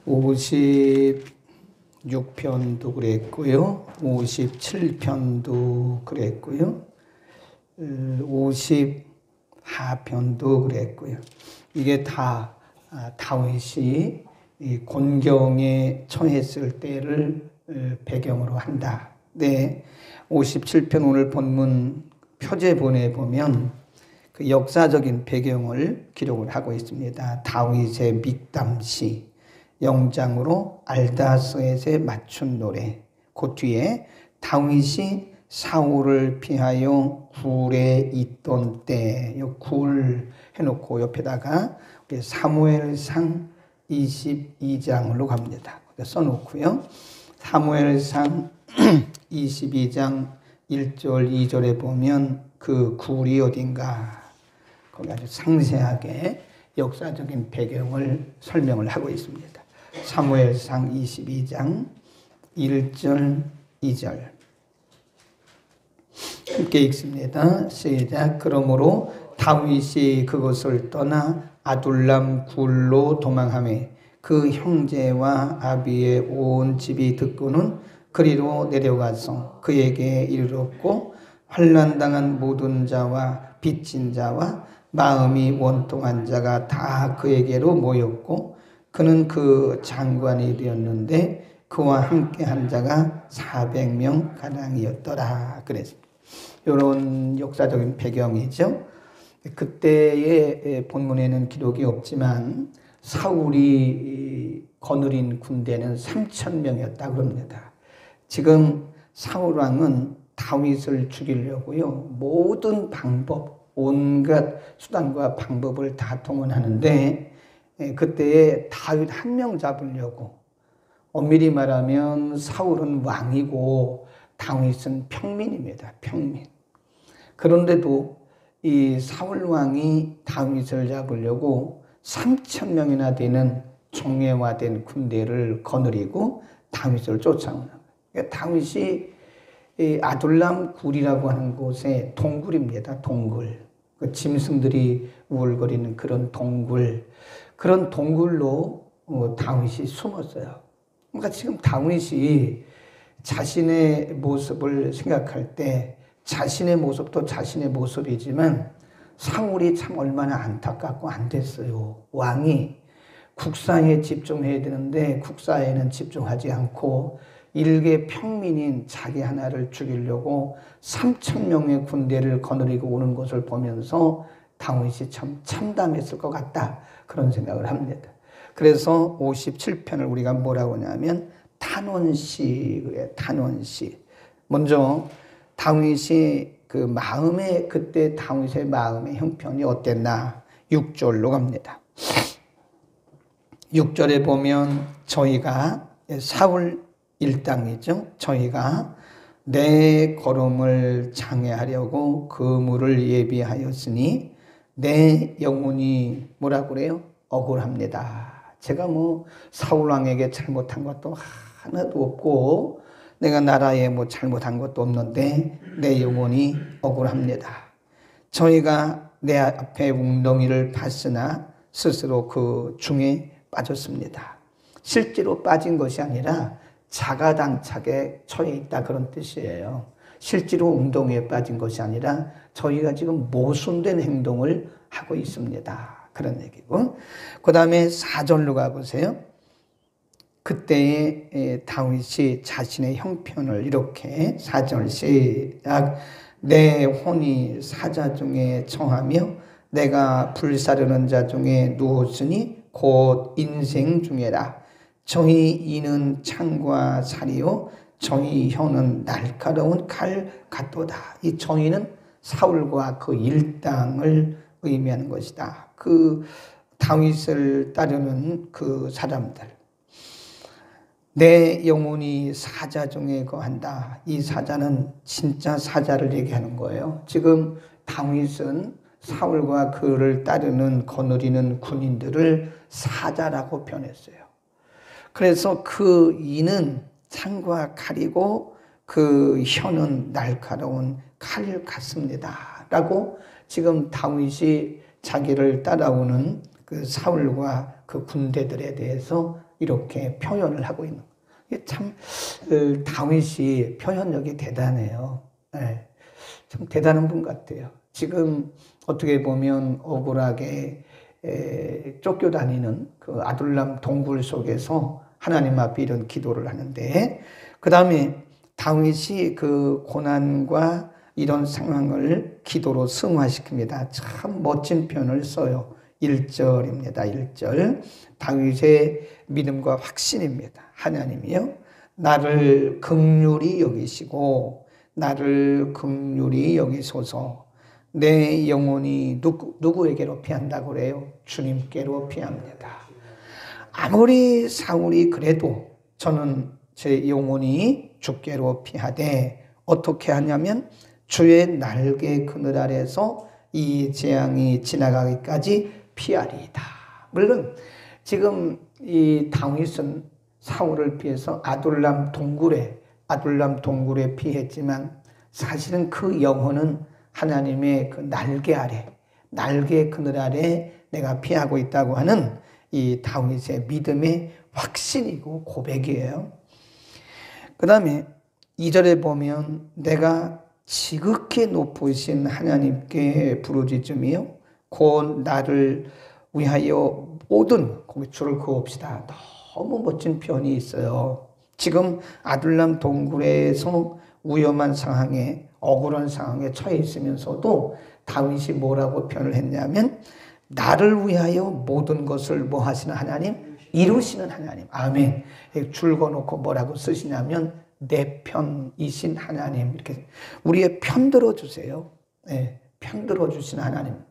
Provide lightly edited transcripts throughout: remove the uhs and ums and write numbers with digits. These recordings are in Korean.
56편도 그랬고요. 57편도 그랬고요. 54편도 그랬고요. 이게 다 다윗이 곤경에 처했을 때를 배경으로 한다. 네, 57편 오늘 본문 표제본에 보면 그 역사적인 배경을 기록을 하고 있습니다. 다윗의 믹담시, 영장으로 알다스엣에 맞춘 노래, 그 뒤에 다윗이 사울을 피하여 굴에 있던 때, 굴 해놓고 옆에다가 사무엘상 22장으로 갑니다. 써놓고요. 사무엘상 22장 1절 2절에 보면 그 굴이 어딘가 거기 아주 상세하게 역사적인 배경을 설명을 하고 있습니다. 사무엘상 22장 1절 2절 함께 읽습니다. 시작. 그러므로 다윗이 그것을 떠나 아둘람 굴로 도망하며 그 형제와 아비의 온 집이 듣고는 그리로 내려가서 그에게 이르렀고 환난당한 모든 자와 빚진 자와 마음이 원통한 자가 다 그에게로 모였고 그는 그 장관이 되었는데 그와 함께 한 자가 400명 가량이었더라. 그랬습니다. 이런 역사적인 배경이죠. 그때의 본문에는 기록이 없지만 사울이 거느린 군대는 3,000명이었다 그럽니다. 지금 사울왕은 다윗을 죽이려고요. 모든 방법, 온갖 수단과 방법을 다 동원하는데 그때에 다윗 한 명 잡으려고 엄밀히 말하면 사울은 왕이고 다윗은 평민입니다. 평민. 그런데도 이 사울 왕이 다윗을 잡으려고 3,000명이나 되는 종회화된 군대를 거느리고 다윗을 쫓아오는 거예요. 그러니까 다윗이 아둘람 굴이라고 하는 곳에 동굴입니다. 동굴. 그 짐승들이 우월거리는 그런 동굴. 그런 동굴로 다윗이 숨었어요. 그러니까 지금 다윗이 자신의 모습을 생각할 때 자신의 모습도 자신의 모습이지만 사울이 참 얼마나 안타깝고 안 됐어요. 왕이 국사에 집중해야 되는데 국사에는 집중하지 않고 일개 평민인 자기 하나를 죽이려고 3,000명의 군대를 거느리고 오는 것을 보면서 다윗이 참 참담했을 것 같다. 그런 생각을 합니다. 그래서 57편을 우리가 뭐라고 하냐면 탄원시, 그래, 탄원시. 먼저 다윗이 그 마음의 그때 다윗의 마음의 형편이 어땠나 6절로 갑니다. 6절에 보면 저희가 사울 일당이죠. 저희가 내 걸음을 장애하려고 그물을 예비하였으니 내 영혼이 뭐라고 그래요? 억울합니다. 제가 사울왕에게 잘못한 것도 하나도 없고 내가 나라에 잘못한 것도 없는데 내 영혼이 억울합니다. 저희가 내 앞에 웅덩이를 봤으나 스스로 그 중에 빠졌습니다. 실제로 빠진 것이 아니라 자가당착에 처해 있다 그런 뜻이에요. 실제로 웅덩이에 빠진 것이 아니라 저희가 지금 모순된 행동을 하고 있습니다. 그런 얘기고. 그 다음에 4절로 가보세요. 그때에 다윗이 자신의 형편을 이렇게 4절 시작. 내 혼이 사자 중에 처하며 내가 불사르는 자 중에 누웠으니 곧 인생 중에라. 저희 이는 창과 살이요 저희 혀는 날카로운 칼 같도다. 이 저희는 사울과 그 일당을 의미하는 것이다. 그 다윗을 따르는 그 사람들. 내 영혼이 사자 중에 거한다. 이 사자는 진짜 사자를 얘기하는 거예요. 지금 다윗은 사울과 그를 따르는 거느리는 군인들을 사자라고 표현했어요. 그래서 그 이는 창과 칼이고 그 혀는 날카로운 칼 같습니다. 라고 지금 다윗이 자기를 따라오는 그 사울과 그 군대들에 대해서 이렇게 표현을 하고 있는 거예요. 이게 참 다윗이 표현력이 대단해요. 네, 참 대단한 분 같아요. 지금 어떻게 보면 억울하게 쫓겨다니는 그 아둘람 동굴 속에서 하나님 앞에 이런 기도를 하는데, 그 다음에 다윗이 그 고난과 이런 상황을 기도로 승화시킵니다. 참 멋진 표현을 써요. 1절입니다. 1절. 다윗의 믿음과 확신입니다. 하나님이요, 나를 긍휼히 여기시고 나를 긍휼히 여기소서. 내 영혼이 누구에게로 피한다고 그래요? 주님께로 피합니다. 아무리 사울이 그래도 저는 제 영혼이 주께로 피하되 어떻게 하냐면 주의 날개 그늘 아래서 이 재앙이 지나가기까지 피하리이다. 물론 지금 이 다윗은 사울을 피해서 아둘람 동굴에 피했지만 사실은 그 영혼은 하나님의 그 날개 아래, 날개 그늘 아래 내가 피하고 있다고 하는 이 다윗의 믿음의 확신이고 고백이에요. 그 다음에 2절에 보면 내가 지극히 높으신 하나님께 부르짖으며 곧 나를 위하여 모든, 거기 줄을 그읍시다. 너무 멋진 표현이 있어요. 지금 아둘람 동굴에서 위험한 상황에, 억울한 상황에 처해 있으면서도 다윗이 뭐라고 표현을 했냐면 나를 위하여 모든 것을 뭐 하시는 하나님? 이루시는 하나님. 아멘. 줄 그어놓고 뭐라고 쓰시냐면 내 편이신 하나님. 이렇게 우리의 편 들어주세요. 네, 편 들어주시는 하나님입니다.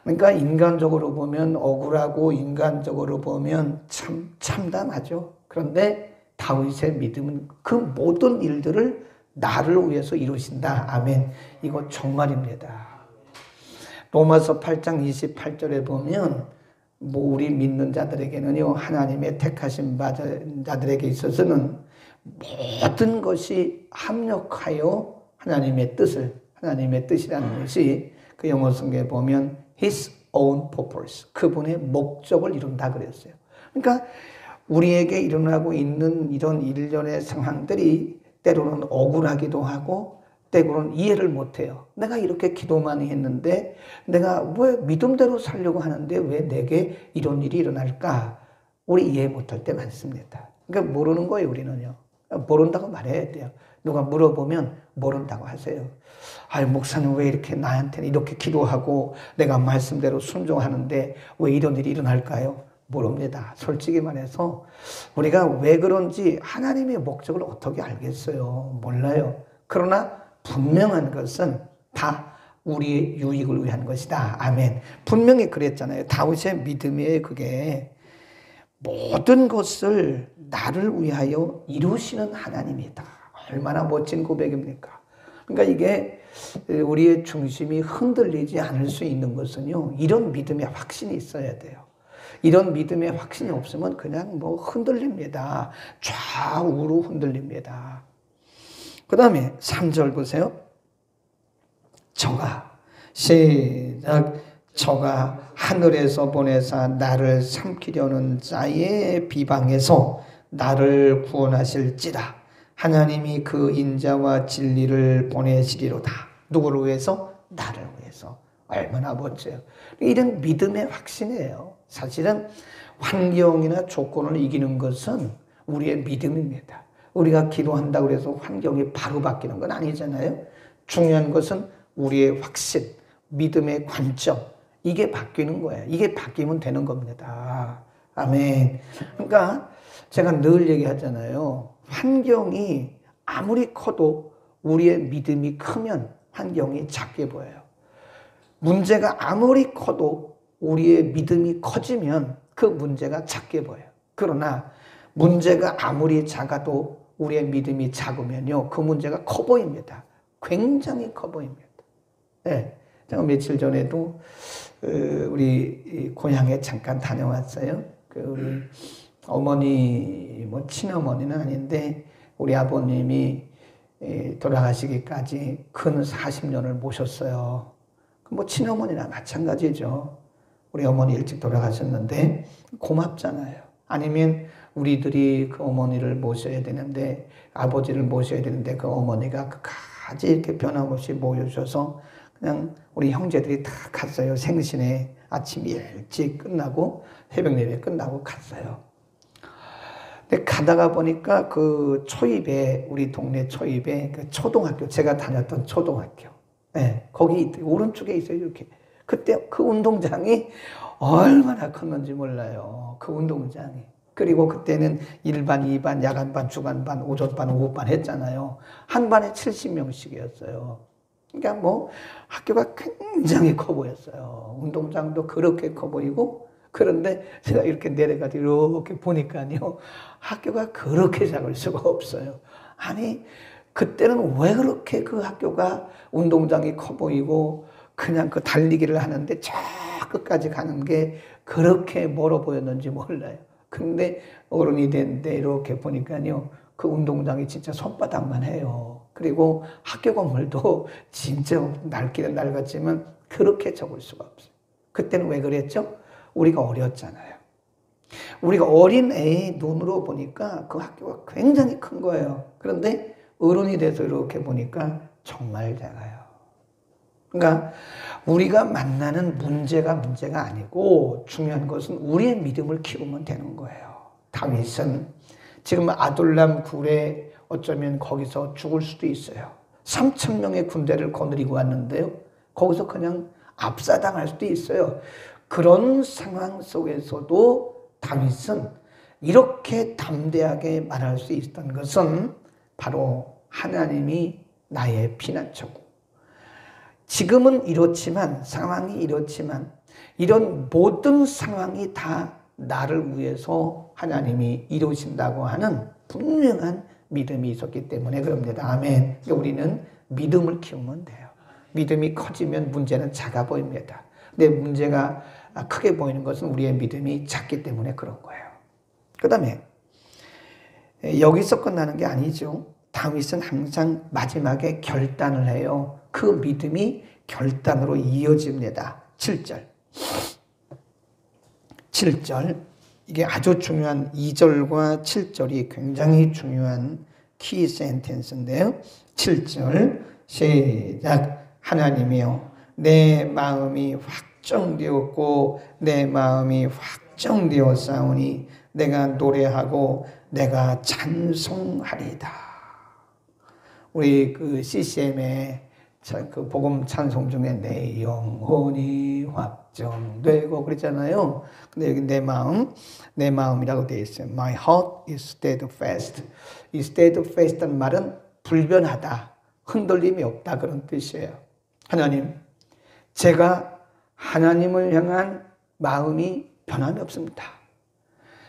그러니까 인간적으로 보면 억울하고 인간적으로 보면 참 참담하죠. 그런데 다윗의 믿음은 그 모든 일들을 나를 위해서 이루신다. 아멘. 이거 정말입니다. 로마서 8장 28절에 보면 뭐 우리 믿는 자들에게는요, 하나님의 택하신 자들에게 있어서는 모든 것이 합력하여 하나님의 뜻이라는 것이 그 영어 성경에 보면 His own purpose, 그분의 목적을 이룬다 그랬어요. 그러니까 우리에게 일어나고 있는 이런 일련의 상황들이 때로는 억울하기도 하고 때로는 이해를 못해요. 내가 이렇게 기도 많이 했는데 내가 왜 믿음대로 살려고 하는데 왜 내게 이런 일이 일어날까? 우리 이해 못할 때 많습니다. 그러니까 모르는 거예요, 우리는요. 모른다고 말해야 돼요. 누가 물어보면 모른다고 하세요. 아유, 목사님 왜 이렇게 나한테는 이렇게 기도하고 내가 말씀대로 순종하는데 왜 이런 일이 일어날까요? 모릅니다. 솔직히 말해서 우리가 왜 그런지 하나님의 목적을 어떻게 알겠어요? 몰라요. 그러나 분명한 것은 다 우리의 유익을 위한 것이다. 아멘. 분명히 그랬잖아요. 다윗의 믿음이에요, 그게. 모든 것을 나를 위하여 이루시는 하나님이다. 얼마나 멋진 고백입니까? 그러니까 이게 우리의 중심이 흔들리지 않을 수 있는 것은요, 이런 믿음의 확신이 있어야 돼요. 이런 믿음의 확신이 없으면 그냥 뭐 흔들립니다. 좌우로 흔들립니다. 그 다음에 3절 보세요. 저가 하늘에서 보내사 나를 삼키려는 자의 비방에서 나를 구원하실지라. 하나님이 그 인자와 진리를 보내시리로다. 누구를 위해서? 나를 위해서. 얼마나 멋져요. 이런 믿음의 확신이에요. 사실은 환경이나 조건을 이기는 것은 우리의 믿음입니다. 우리가 기도한다고 해서 환경이 바로 바뀌는 건 아니잖아요. 중요한 것은 우리의 확신, 믿음의 관점, 이게 바뀌는 거예요. 이게 바뀌면 되는 겁니다. 아멘. 그러니까 제가 늘 얘기하잖아요. 환경이 아무리 커도 우리의 믿음이 크면 환경이 작게 보여요. 문제가 아무리 커도 우리의 믿음이 커지면 그 문제가 작게 보여요. 그러나 문제가 아무리 작아도 우리의 믿음이 작으면요, 그 문제가 커 보입니다. 굉장히 커 보입니다. 네, 제가 며칠 전에도 우리 고향에 잠깐 다녀왔어요. 우리 어머니, 뭐 친어머니는 아닌데 우리 아버님이 돌아가시기까지 근 40년을 모셨어요. 뭐 친어머니나 마찬가지죠. 우리 어머니 일찍 돌아가셨는데 고맙잖아요. 아니면 우리들이 그 어머니를 모셔야 되는데, 아버지를 모셔야 되는데 그 어머니가 끝까지 이렇게 변함없이 모여주셔서 그냥 우리 형제들이 다 갔어요. 생신에 아침 일찍 끝나고 새벽 예배 끝나고 갔어요. 근데 가다가 보니까 그 초입에, 우리 동네 초입에 그 초등학교, 제가 다녔던 초등학교, 네, 거기 오른쪽에 있어요. 이렇게. 그때 그 운동장이 얼마나 컸는지 몰라요. 그 운동장이. 그리고 그때는 1반, 2반, 야간반, 주간반, 오전반, 오후반 했잖아요. 한 반에 70명씩이었어요. 그러니까 뭐 학교가 굉장히 커 보였어요. 운동장도 그렇게 커 보이고, 그런데 제가 이렇게 내려가서 이렇게 보니까요, 학교가 그렇게 작을 수가 없어요. 아니, 그때는 왜 그렇게 그 학교가 운동장이 커 보이고 그냥 그 달리기를 하는데 저 끝까지 가는 게 그렇게 멀어 보였는지 몰라요. 근데 어른이 됐는데 이렇게 보니까요, 그 운동장이 진짜 손바닥만 해요. 그리고 학교 건물도 진짜 낡기는 낡았지만 그렇게 적을 수가 없어요. 그때는 왜 그랬죠? 우리가 어렸잖아요. 우리가 어린 애의 눈으로 보니까 그 학교가 굉장히 큰 거예요. 그런데 어른이 돼서 이렇게 보니까 정말 작아요. 그러니까 우리가 만나는 문제가 아니고 중요한 것은 우리의 믿음을 키우면 되는 거예요. 다윗은 지금 아둘람 굴에 어쩌면 거기서 죽을 수도 있어요. 3,000명의 군대를 거느리고 왔는데요, 거기서 그냥 압사당할 수도 있어요. 그런 상황 속에서도 다윗은 이렇게 담대하게 말할 수 있었던 것은 바로 하나님이 나의 피난처고, 지금은 이렇지만, 상황이 이렇지만 이런 모든 상황이 다 나를 위해서 하나님이 이루신다고 하는 분명한 믿음이 있었기 때문에 그럽니다. 아멘. 우리는 믿음을 키우면 돼요. 믿음이 커지면 문제는 작아 보입니다. 근데 문제가 크게 보이는 것은 우리의 믿음이 작기 때문에 그런 거예요. 그 다음에 여기서 끝나는 게 아니죠. 다윗은 항상 마지막에 결단을 해요. 그 믿음이 결단으로 이어집니다. 7절. 이게 아주 중요한 2절과 7절이 굉장히 중요한 키 센텐스인데요. 7절 시작. 하나님이여, 내 마음이 확정되었고 내 마음이 확정되었사오니 내가 노래하고 내가 찬송하리다. 우리 그 CCM의 그 복음 찬송 중에 내 영혼이 확정되고 그랬잖아요. 근데 여기 내 마음이라고 되어 있어요. My heart is steadfast. 이 steadfast란 말은 불변하다, 흔들림이 없다, 그런 뜻이에요. 하나님, 제가 하나님을 향한 마음이 변함이 없습니다.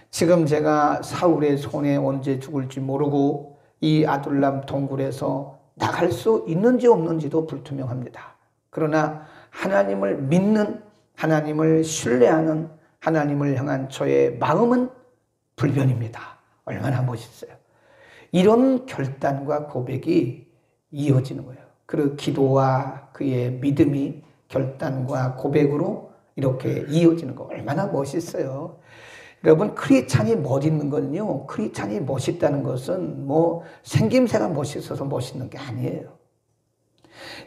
지금 제가 사울의 손에 언제 죽을지 모르고 이 아둘람 동굴에서 나갈 수 있는지 없는지도 불투명합니다. 그러나 하나님을 믿는, 하나님을 신뢰하는, 하나님을 향한 저의 마음은 불변입니다. 얼마나 멋있어요. 이런 결단과 고백이 이어지는 거예요. 그 기도와 그의 믿음이 결단과 고백으로 이렇게 이어지는 거 얼마나 멋있어요. 여러분, 크리스찬이 멋있는 거는요, 크리스찬이 멋있다는 것은 뭐 생김새가 멋있어서 멋있는 게 아니에요.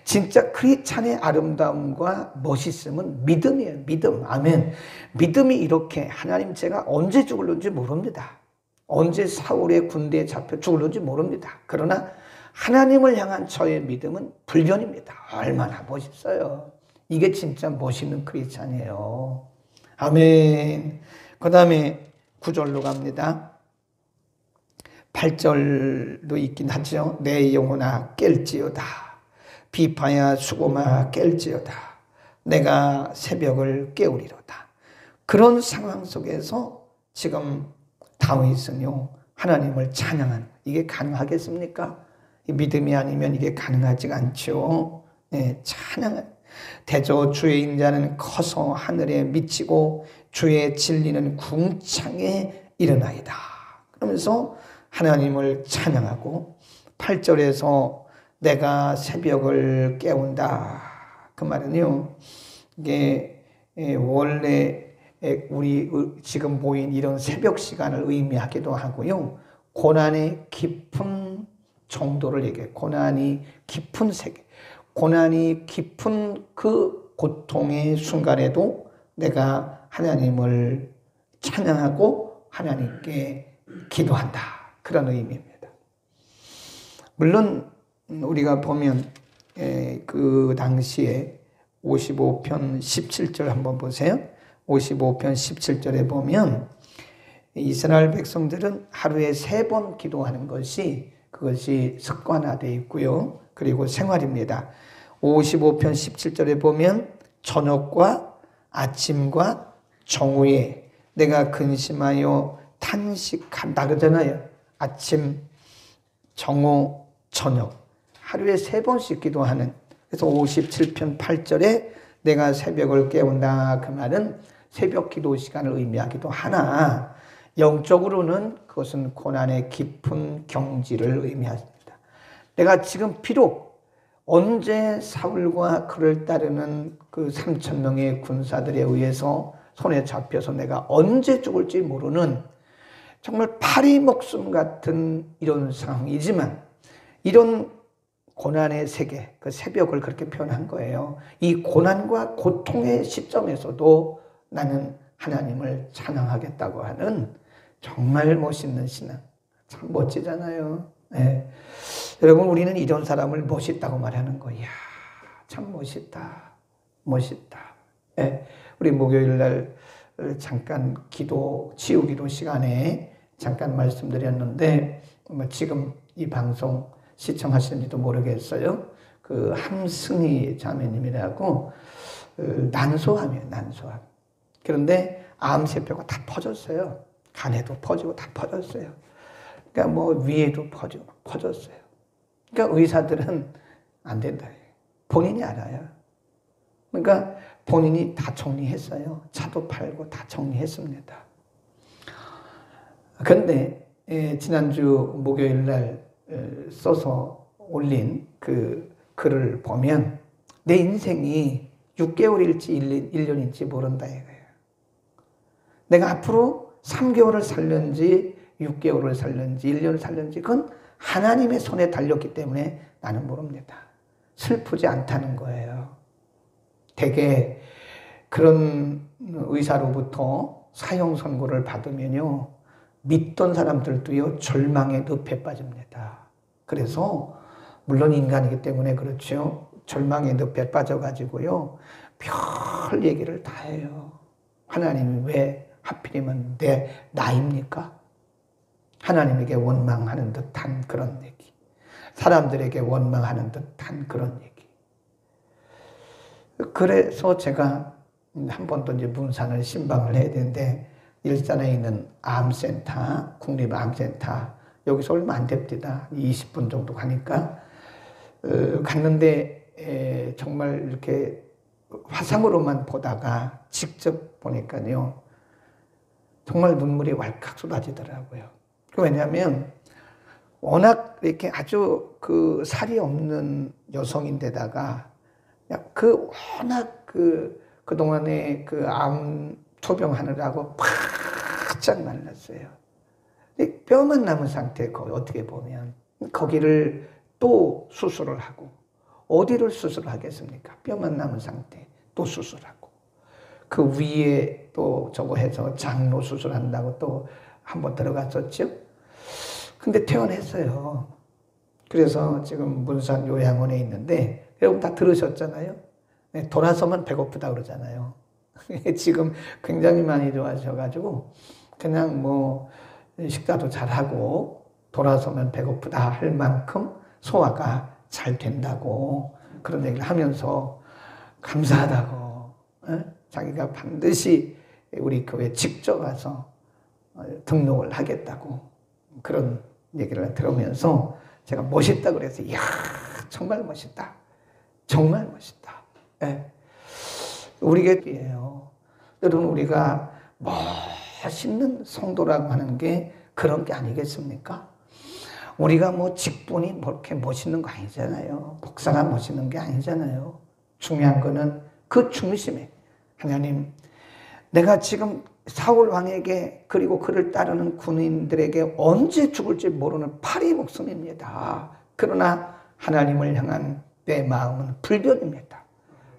진짜 크리스찬의 아름다움과 멋있음은 믿음이에요. 믿음. 아멘. 믿음이 이렇게, 하나님, 제가 언제 죽을는지 모릅니다. 언제 사울의 군대에 잡혀 죽을는지 모릅니다. 그러나 하나님을 향한 저의 믿음은 불변입니다. 얼마나 멋있어요. 이게 진짜 멋있는 크리스찬이에요. 아멘. 그 다음에 9절로 갑니다. 8절도 있긴 하죠. 내 영혼아 깰지어다. 비파야 수고마 깰지어다. 내가 새벽을 깨우리로다. 그런 상황 속에서 지금 다윗은요, 하나님을 찬양하는, 이게 가능하겠습니까? 믿음이 아니면 이게 가능하지가 않죠. 네, 찬양은 대저 주의 인자는 커서 하늘에 미치고 주의 진리는 궁창에 일어나이다. 그러면서 하나님을 찬양하고 8절에서 내가 새벽을 깨운다. 그 말은요, 이게 원래 우리 지금 모인 이런 새벽 시간을 의미하기도 하고요. 고난의 깊은 정도를 얘기해요. 고난이 깊은 세계. 고난이 깊은 그 고통의 순간에도 내가 하나님을 찬양하고 하나님께 기도한다. 그런 의미입니다. 물론 우리가 보면 그 당시에 55편 17절 한번 보세요. 55편 17절에 보면 이스라엘 백성들은 하루에 3번 기도하는 그것이 습관화되어 있고요. 그리고 생활입니다. 55편 17절에 보면 저녁과 아침과 정오에 내가 근심하여 탄식한다 그러잖아요. 아침, 정오, 저녁. 하루에 3번씩 기도하는. 그래서 57편 8절에 내가 새벽을 깨운다. 그 말은 새벽 기도 시간을 의미하기도 하나 영적으로는 그것은 고난의 깊은 경지를 의미합니다. 내가 지금 비록 언제 사울과 그를 따르는 그 3,000명의 군사들에 의해서 손에 잡혀서 내가 언제 죽을지 모르는 정말 파리 목숨 같은 이런 상황이지만 이런 고난의 세계, 그 새벽을 그렇게 표현한 거예요. 이 고난과 고통의 시점에서도 나는 하나님을 찬양하겠다고 하는 정말 멋있는 신앙. 참 멋지잖아요. 네. 여러분, 우리는 이런 사람을 멋있다고 말하는 거야. 참 멋있다. 멋있다. 네. 우리 목요일 날 잠깐 치유기도 시간에 잠깐 말씀드렸는데, 지금 이 방송 시청하시는지도 모르겠어요. 그 함승희 자매님이라고 난소암이에요, 난소암. 그런데 암세포가 다 퍼졌어요. 간에도 퍼지고 다 퍼졌어요. 그러니까 뭐 위에도 퍼지고 퍼졌어요. 그러니까 의사들은 안 된다. 본인이 알아요. 그러니까 본인이 다 정리했어요. 차도 팔고 다 정리했습니다. 그런데 지난주 목요일 날 써서 올린 그 글을 보면 내 인생이 6개월일지 1년일지 모른다 이거예요. 내가 앞으로 3개월을 살는지 6개월을 살는지 1년을 살는지 그건 하나님의 손에 달렸기 때문에 나는 모릅니다. 슬프지 않다는 거예요. 대개 그런 의사로부터 사형 선고를 받으면요. 믿던 사람들도요. 절망의 늪에 빠집니다. 그래서 물론 인간이기 때문에 그렇죠. 절망의 늪에 빠져가지고요. 별 얘기를 다 해요. 하나님이 왜 하필이면 내 나입니까? 하나님에게 원망하는 듯한 그런 얘기. 사람들에게 원망하는 듯한 그런 얘기. 그래서 제가 한 번 더 이제 문산을 신방을 해야 되는데 일산에 있는 암센터, 국립암센터 여기서 얼마 안 됩니다. 20분 정도 가니까 갔는데 정말 이렇게 화상으로만 보다가 직접 보니까요. 정말 눈물이 왈칵 쏟아지더라고요. 왜냐하면 워낙 이렇게 아주 그 살이 없는 여성인데다가 그 워낙 그동안에 그 암 투병하느라고 바짝 말랐어요. 뼈만 남은 상태, 거기 어떻게 보면. 거기를 또 수술을 하고, 어디를 수술을 하겠습니까? 뼈만 남은 상태, 또 수술하고. 그 위에 또 저거 해서 장로 수술한다고 또 한번 들어갔었죠. 근데 퇴원했어요. 그래서 지금 문산 요양원에 있는데, 여러분 다 들으셨잖아요. 돌아서면 배고프다 그러잖아요. 지금 굉장히 많이 좋아하셔가지고, 그냥 뭐, 식사도 잘하고, 돌아서면 배고프다 할 만큼 소화가 잘 된다고, 그런 얘기를 하면서 감사하다고, 자기가 반드시 우리 교회에 직접 와서 등록을 하겠다고, 그런 얘기를 들으면서 제가 멋있다 그래서, 이야, 정말 멋있다. 정말 멋있다. 네. 우리에게요. 여러분, 우리가 멋있는 성도라고 하는 게 그런 게 아니겠습니까? 우리가 뭐 직분이 뭐 이렇게 멋있는 거 아니잖아요. 목사가 멋있는 게 아니잖아요. 중요한 거는 그 중심에 하나님, 내가 지금 사울 왕에게 그리고 그를 따르는 군인들에게 언제 죽을지 모르는 파리 목숨입니다. 그러나 하나님을 향한 내 마음은 불변입니다.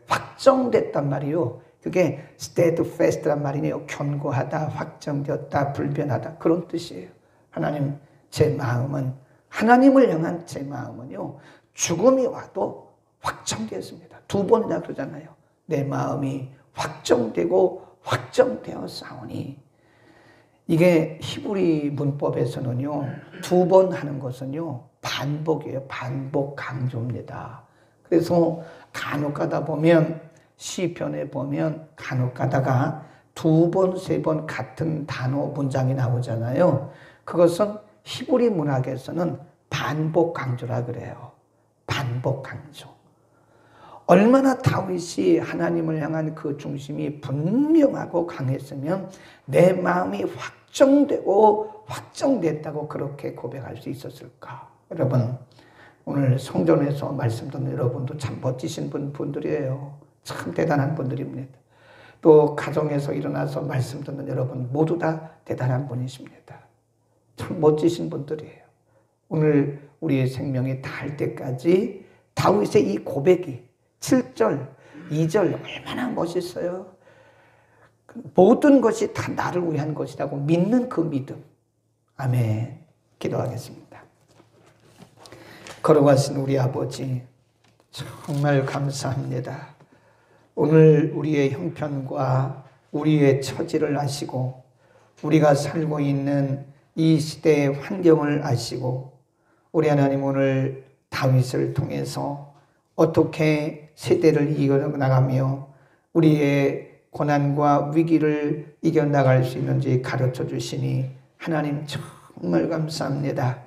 확정됐단 말이요. 그게 steadfast란 말이네요. 견고하다, 확정되었다, 불변하다, 그런 뜻이에요. 하나님, 제 마음은, 하나님을 향한 제 마음은요, 죽음이 와도 확정되었습니다. 2번이나 그러잖아요. 내 마음이 확정되고 확정되어 싸우니. 이게 히브리 문법에서는요, 2번 하는 것은요, 반복이에요. 반복 강조입니다. 그래서 간혹 가다 보면, 시편에 보면 간혹 가다가 2번, 3번 같은 단어 문장이 나오잖아요. 그것은 히브리 문학에서는 반복 강조라 그래요. 반복 강조. 얼마나 다윗이 하나님을 향한 그 중심이 분명하고 강했으면 내 마음이 확정되고 확정됐다고 그렇게 고백할 수 있었을까. 여러분, 오늘 성전에서 말씀 듣는 여러분도 참 멋지신 분들이에요. 참 대단한 분들입니다. 또 가정에서 일어나서 말씀 듣는 여러분 모두 다 대단한 분이십니다. 참 멋지신 분들이에요. 오늘 우리의 생명이 닿을 때까지 다윗의 이 고백이 7절, 2절 얼마나 멋있어요. 모든 것이 다 나를 위한 것이라고 믿는 그 믿음. 아멘. 기도하겠습니다. 걸어가신 우리 아버지, 정말 감사합니다. 오늘 우리의 형편과 우리의 처지를 아시고 우리가 살고 있는 이 시대의 환경을 아시고 우리 하나님 오늘 다윗을 통해서 어떻게 세대를 이겨나가며 우리의 고난과 위기를 이겨나갈 수 있는지 가르쳐 주시니 하나님 정말 감사합니다.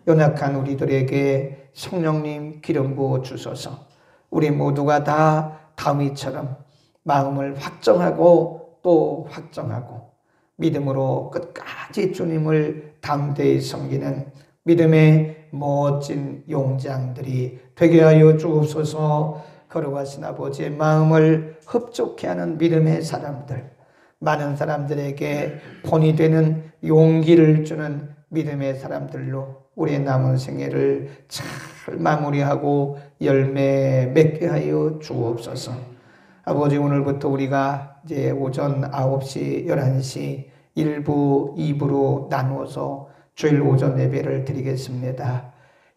연약한 우리들에게 성령님 기름 부어 주소서. 우리 모두가 다 다윗처럼 마음을 확정하고 또 확정하고 믿음으로 끝까지 주님을 담대히 섬기는 믿음의 멋진 용장들이 되게 하여 주옵소서. 걸어가신 아버지의 마음을 흡족해 하는 믿음의 사람들, 많은 사람들에게 본이 되는 용기를 주는 믿음의 사람들로 우리의 남은 생애를 잘 마무리하고 열매 맺게 하여 주옵소서. 아버지, 오늘부터 우리가 이제 오전 9시, 11시 1부, 2부로 나누어서 주일 오전 예배를 드리겠습니다.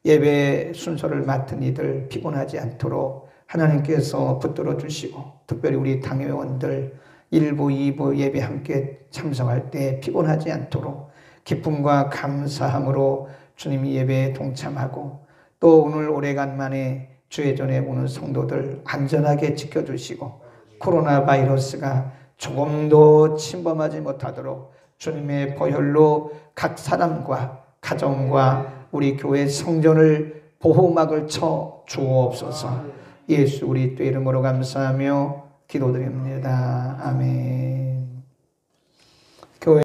예배 순서를 맡은 이들 피곤하지 않도록 하나님께서 붙들어 주시고, 특별히 우리 당회원들 1부, 2부 예배 함께 참석할 때 피곤하지 않도록 기쁨과 감사함으로 주님 예배에 동참하고, 또 오늘 오래간만에 주회전에 오는 성도들 안전하게 지켜주시고 코로나 바이러스가 조금도 침범하지 못하도록 주님의 보혈로 각 사람과 가정과 우리 교회 성전을 보호막을 쳐 주옵소서. 예수 우리 또 이름으로 감사하며 기도드립니다. 아멘.